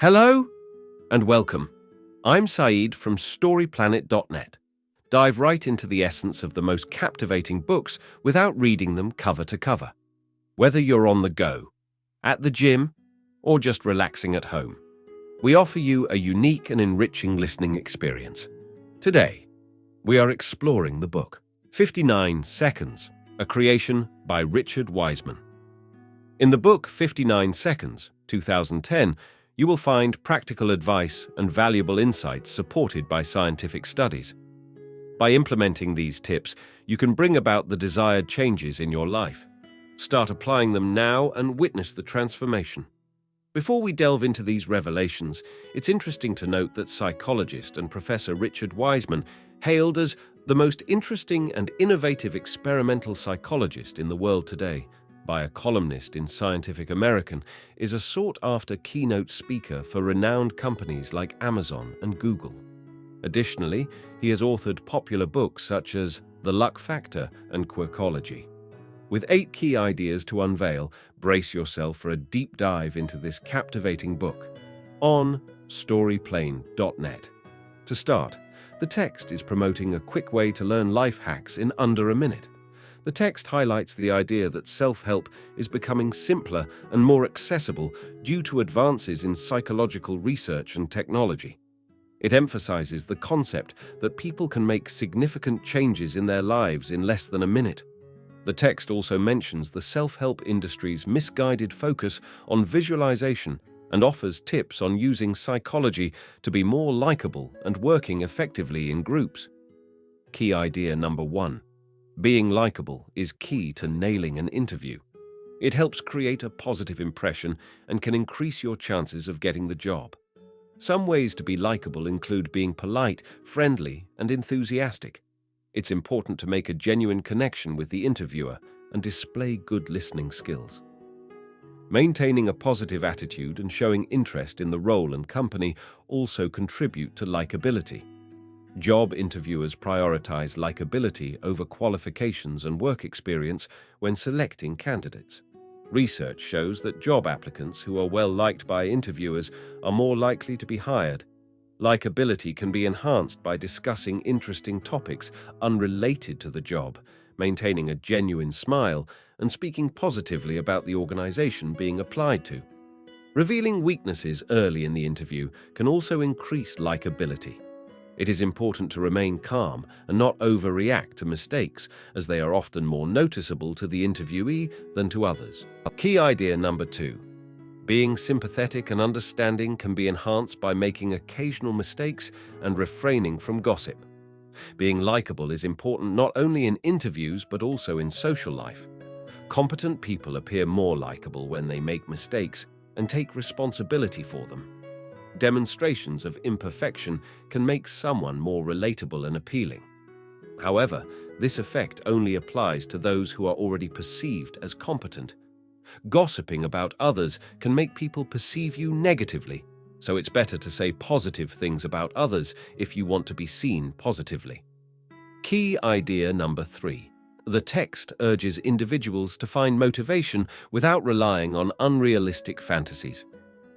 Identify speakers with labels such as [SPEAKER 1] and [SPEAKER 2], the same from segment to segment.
[SPEAKER 1] Hello and welcome. I'm Saeed from StoryPlanet.net. Dive right into the essence of the most captivating books without reading them cover to cover. Whether you're on the go, at the gym, or just relaxing at home, we offer you a unique and enriching listening experience. Today, we are exploring the book 59 Seconds, a creation by Richard Wiseman. In the book 59 Seconds, 2010, you will find practical advice and valuable insights supported by scientific studies. By implementing these tips, you can bring about the desired changes in your life. Start applying them now and witness the transformation. Before we delve into these revelations, it's interesting to note that psychologist and Professor Richard Wiseman, hailed as the most interesting and innovative experimental psychologist in the world today by a columnist in Scientific American, is a sought-after keynote speaker for renowned companies like Amazon and Google. Additionally, he has authored popular books such as The Luck Factor and Quirkology. With 8 key ideas to unveil, brace yourself for a deep dive into this captivating book on StoryPlanet.net. To start, the text is promoting a quick way to learn life hacks in under a minute. The text highlights the idea that self-help is becoming simpler and more accessible due to advances in psychological research and technology. It emphasizes the concept that people can make significant changes in their lives in less than a minute. The text also mentions the self-help industry's misguided focus on visualization and offers tips on using psychology to be more likable and working effectively in groups. Key idea number 1. Being likable is key to nailing an interview. It helps create a positive impression and can increase your chances of getting the job. Some ways to be likable include being polite, friendly, and enthusiastic. It's important to make a genuine connection with the interviewer and display good listening skills. Maintaining a positive attitude and showing interest in the role and company also contribute to likability. Job interviewers prioritize likability over qualifications and work experience when selecting candidates. Research shows that job applicants who are well liked by interviewers are more likely to be hired. Likability can be enhanced by discussing interesting topics unrelated to the job, maintaining a genuine smile, and speaking positively about the organization being applied to. Revealing weaknesses early in the interview can also increase likability. It is important to remain calm and not overreact to mistakes, as they are often more noticeable to the interviewee than to others. Key idea number 2. Being sympathetic and understanding can be enhanced by making occasional mistakes and refraining from gossip. Being likable is important not only in interviews but also in social life. Competent people appear more likable when they make mistakes and take responsibility for them. Demonstrations of imperfection can make someone more relatable and appealing. However, this effect only applies to those who are already perceived as competent. Gossiping about others can make people perceive you negatively, so it's better to say positive things about others if you want to be seen positively. Key idea number 3. The text urges individuals to find motivation without relying on unrealistic fantasies.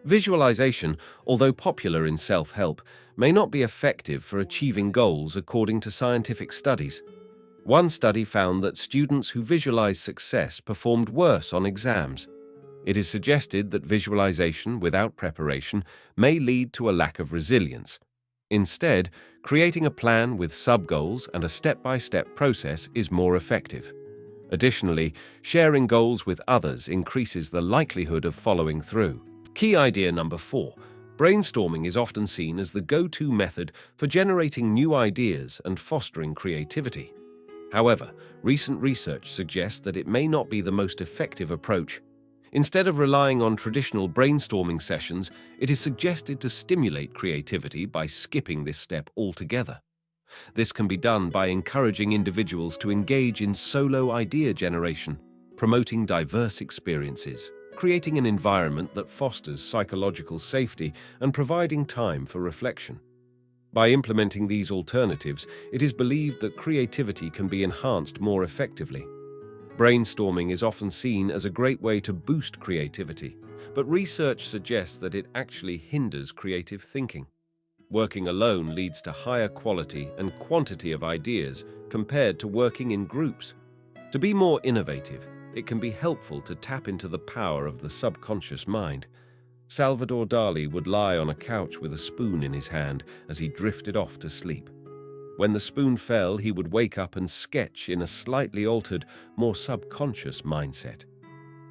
[SPEAKER 1] Visualization, although popular in self-help, may not be effective for achieving goals according to scientific studies. One study found that students who visualized success performed worse on exams. It is suggested that visualization without preparation may lead to a lack of resilience. Instead, creating a plan with sub-goals and a step-by-step process is more effective. Additionally, sharing goals with others increases the likelihood of following through. Key idea number 4. Brainstorming is often seen as the go-to method for generating new ideas and fostering creativity. However, recent research suggests that it may not be the most effective approach. Instead of relying on traditional brainstorming sessions, it is suggested to stimulate creativity by skipping this step altogether. This can be done by encouraging individuals to engage in solo idea generation, promoting diverse experiences, creating an environment that fosters psychological safety, and providing time for reflection. By implementing these alternatives, it is believed that creativity can be enhanced more effectively. Brainstorming is often seen as a great way to boost creativity, But research suggests that it actually hinders creative thinking. Working alone leads to higher quality and quantity of ideas compared to working in groups. To be more innovative, it can be helpful to tap into the power of the subconscious mind. Salvador Dali would lie on a couch with a spoon in his hand as he drifted off to sleep. When the spoon fell, he would wake up and sketch in a slightly altered, more subconscious mindset.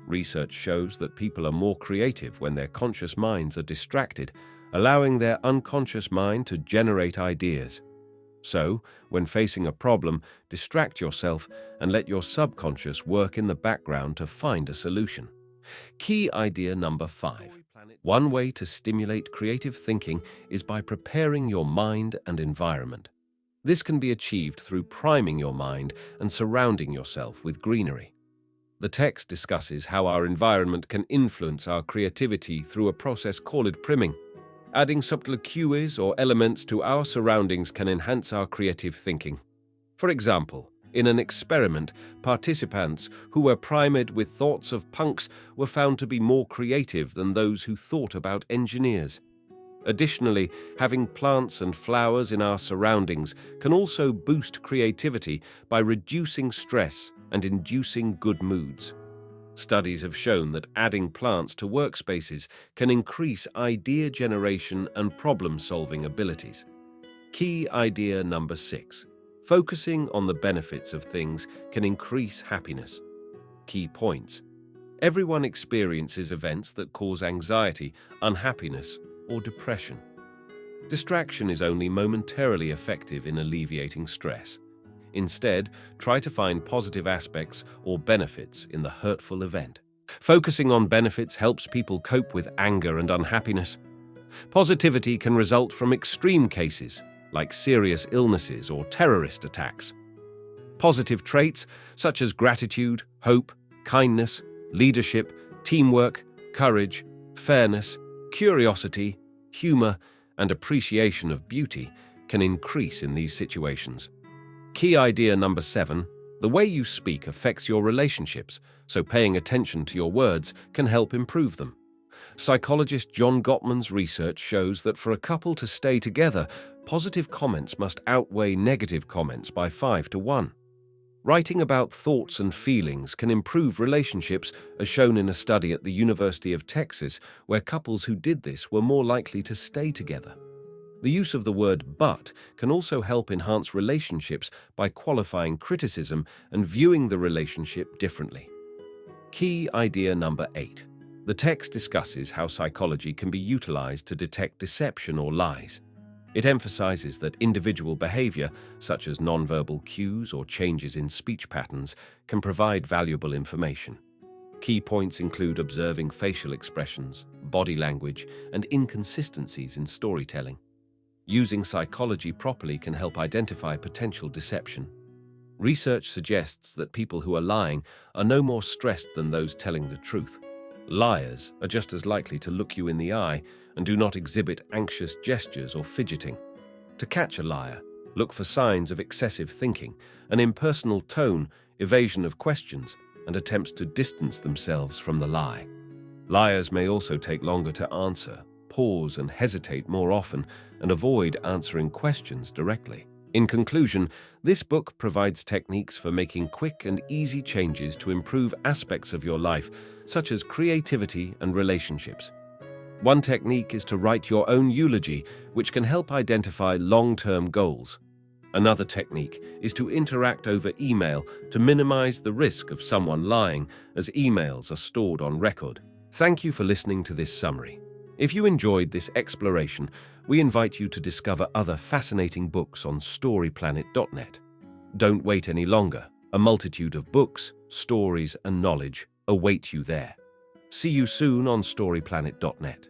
[SPEAKER 1] Research shows that people are more creative when their conscious minds are distracted, allowing their unconscious mind to generate ideas. So, when facing a problem, distract yourself and let your subconscious work in the background to find a solution. Key idea number 5. One way to stimulate creative thinking is by preparing your mind and environment. This can be achieved through priming your mind and surrounding yourself with greenery. The text discusses how our environment can influence our creativity through a process called priming. Adding subtle cues or elements to our surroundings can enhance our creative thinking. For example, in an experiment, participants who were primed with thoughts of punks were found to be more creative than those who thought about engineers. Additionally, having plants and flowers in our surroundings can also boost creativity by reducing stress and inducing good moods. Studies have shown that adding plants to workspaces can increase idea generation and problem-solving abilities. Key idea number 6. Focusing on the benefits of things can increase happiness. Key points. Everyone experiences events that cause anxiety, unhappiness, or depression. Distraction is only momentarily effective in alleviating stress. Instead, try to find positive aspects or benefits in the hurtful event. Focusing on benefits helps people cope with anger and unhappiness. Positivity can result from extreme cases, like serious illnesses or terrorist attacks. Positive traits, such as gratitude, hope, kindness, leadership, teamwork, courage, fairness, curiosity, humor, and appreciation of beauty, can increase in these situations. Key idea number 7. The way you speak affects your relationships, so paying attention to your words can help improve them. Psychologist John Gottman's research shows that for a couple to stay together, positive comments must outweigh negative comments by 5 to 1. Writing about thoughts and feelings can improve relationships, as shown in a study at the University of Texas, where couples who did this were more likely to stay together. The use of the word "but" can also help enhance relationships by qualifying criticism and viewing the relationship differently. Key idea number 8. The text discusses how psychology can be utilized to detect deception or lies. It emphasizes that individual behavior, such as nonverbal cues or changes in speech patterns, can provide valuable information. Key points include observing facial expressions, body language, and inconsistencies in storytelling. Using psychology properly can help identify potential deception. Research suggests that people who are lying are no more stressed than those telling the truth. Liars are just as likely to look you in the eye and do not exhibit anxious gestures or fidgeting. To catch a liar, look for signs of excessive thinking, an impersonal tone, evasion of questions, and attempts to distance themselves from the lie. Liars may also take longer to answer, pause and hesitate more often, and avoid answering questions directly. In conclusion, this book provides techniques for making quick and easy changes to improve aspects of your life, such as creativity and relationships. One technique is to write your own eulogy, which can help identify long-term goals. Another technique is to interact over email to minimize the risk of someone lying, as emails are stored on record. Thank you for listening to this summary. If you enjoyed this exploration, we invite you to discover other fascinating books on storyplanet.net. Don't wait any longer. A multitude of books, stories, and knowledge await you there. See you soon on storyplanet.net.